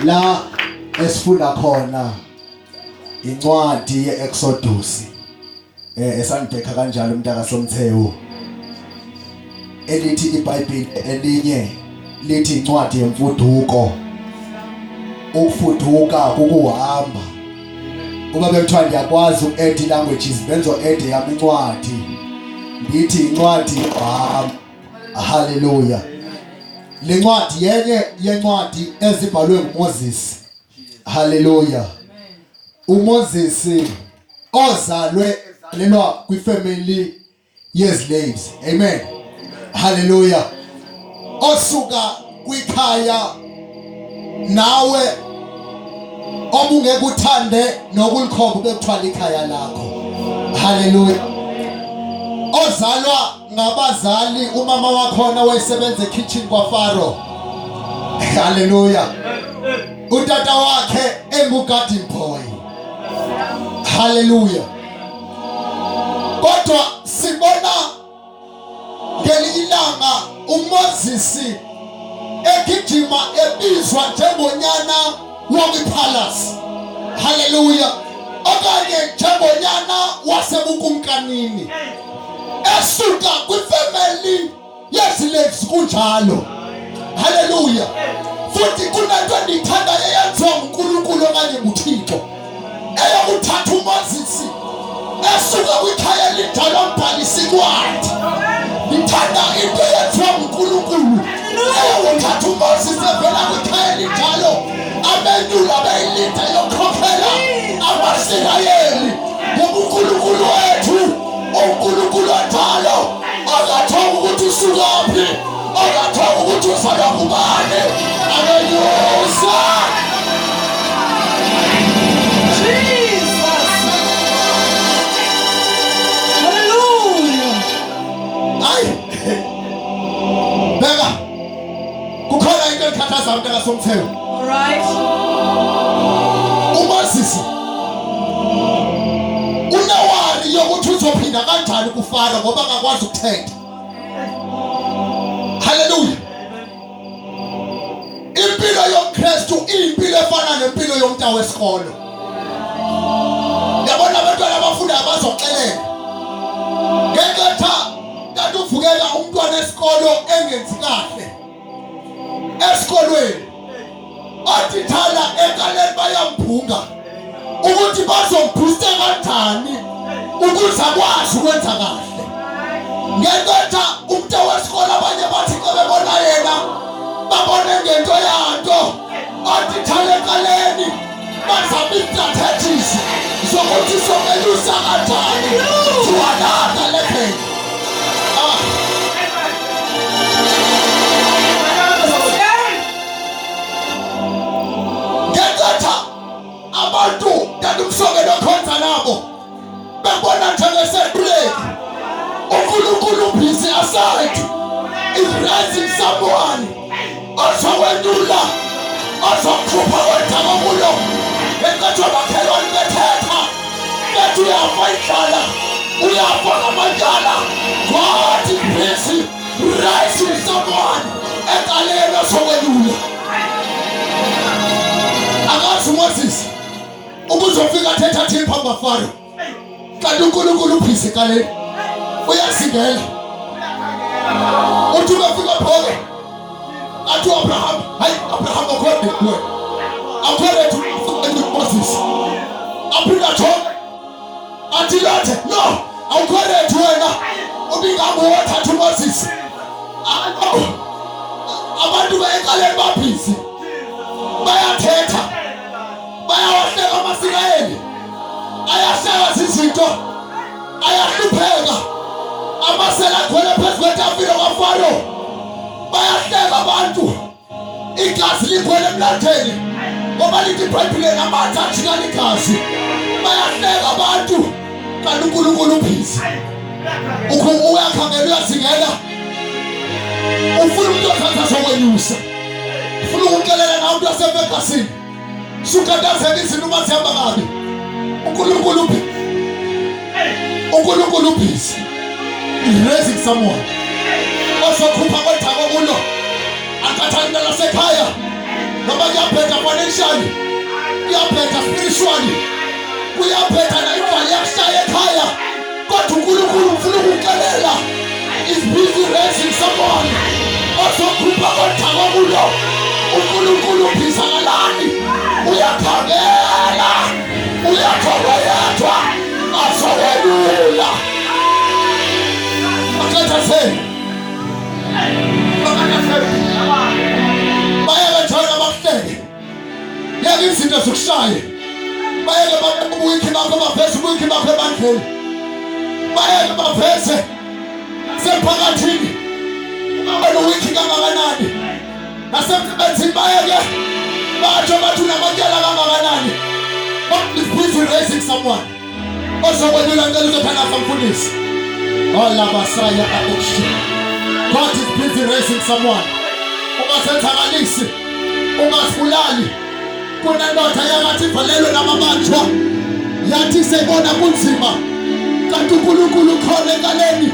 La esifunda khona incwadi yeExodus esandeka kanjalo umntaka Somthewu elithi iBhayibheli elinye lithi incwadi yemfuduko. Ukufuduka kukuhamba. Uma bekuthiwa ngiyakwazi uku-add languages benzo-add yami incwadi ngithi incwadi hallelujah. Le ncwadi yenye yencwadi ezibhalwe nguMoses. Hallelujah. uMoses ozalwe lelwa kwifamily yeslaves. Amen. Hallelujah. Osuka kwikhaya nawe obungeke uthande nokulikhomba bekuthiwa likhaya lakho. Hallelujah. Ozalwa ngabazali umama wakhona wayesebenza ekitchen kwaFaro. Hallelujah. Utata wakhe engugarden boy. Hallelujah. Kodwa sibona ngelilanga uMoses egijima ebizwa njengonyana wokupalace. Hallelujah. Okanye njengonyana wasebukumkanini. Esuka kwifamily yeslaves kunjalo. Hallelujah. Futhi kunento endithanda eyenziwa nguNkulunkulu okanye nguThixo eyokuthatha uMoses esuka kwikhaya elidala umbhalisi kwathi. Ngithanda into eyenziwa nguNkulunkulu eyokuthatha uMoses evela kwikhaya elidala abenyula beyilida yokukhokhela amaSirayeli. Ngoba uNkulunkulu wethu uNkulunkulu njalo akathola ukuthi usukaphi, akathola ukuthi usala kubani. Aleluya. Jesus. Hallelujah. Ay. Beka. Kukhona into ekhathaza umntaka Somthewu. All right. uMoses unewari yokuthi uzophinda kanjani kuFaro ngoba akakwazi ukuthetha. Hallelujah. Impilo yoKristu impilo efana nempilo yomntwana wesikolo. Yabona abantwana abafunda abazoxelela. Ngeketha kanti uvukela umntwana esikolo engenzi kahle. Esikolweni athithala ekaleni bayambhunga ukuthi bazomboosta kanjani ukuze akwazi ukwenza kahle. Ngeketha umntwana wesikolo abanye bathi xa bebona yena babone ngento yanto athithala ekaleni bazama strategies zokuthi somelusa kanjani tuwanada lephela. Abantu dadumsokelo khonza nabo bebona njengesebreki. uNkulunkulu busy aside is raising someone ozokwenula ozokhupha wethamulo ekathiwa bakhelwane bethetha bethi uyafa idlala uyafa ngamandlala. God is busy raising someone ekaleni ozokwenula. Akazi uMoses ukuzofika thetha thini phambi kwaFaro kanti uNkulunkulu uphise ekaleni uyasingela. Uthi ungafika phole athi uAbraham, hayi Abraham akhona kuwe akhona uMoses aphinda thona athi lathe no awukhona wena ubingabe wathatha uMoses. Abantu bekaleni baphise bayathetha bayawahleka amaSirayeli ayahleka zizinto ayahlupheka amasela khona phezu kwetafile kwaFaro bayahleka abantu igazi likhona emlantheni ngoba lithi iBhayibheli amathe ajikana igazi bayahleka abantu kanti uNkulunkulu uphisi uyakhangela uyazingela ufuna umuntu othatha zokwenyusa ufuna ukukelela nawe umuntu wasevegasini sukadazela izinto uma zihamba kabi. uNkulunkulu uphisi raising someone ozokhupha kwethako kulo akathandela lasekhaya noma kuyaphetha financially, kuyaphetha spiritually, kuyaphetha na imali yakushaya ekhaya. Kodwa uNkulunkulu ufuna ukukuxelela is busy raising someone ozokhupha kodwa kulo. uNkulunkulu uphisangalani, uyakhangela, uyakhoba yedwa, azowelula. Akathatheni bayeke njalo bakuhleke, yeke izinto zikushaye, bayeke babuyikhi bakho baphethe ubuyikhi bakho ebandleni, bayeke baphethe semphakathini ungaba nowikhi kangakanani, nasemsebenzini bayeke batsho bathi unamatyala kangakanani. God is busy raising someone ozokwelula ngicela uzothandaza mfundisi. Olabasaya addiction. God is busy raising someone. Ungasenzakalisi, ungasibulali. Kunendoda yakathi ivalelwe namabanjwa, yathi sebona kunzima, kanti uNkulunkulu khona enkaleni.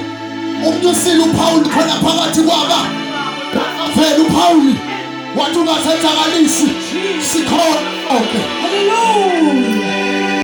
Umnyusile uPaul khona phakathi kwaba. Vele uPaul wathi ungasenzakalisi, sikhona. Okay. Hallelujah.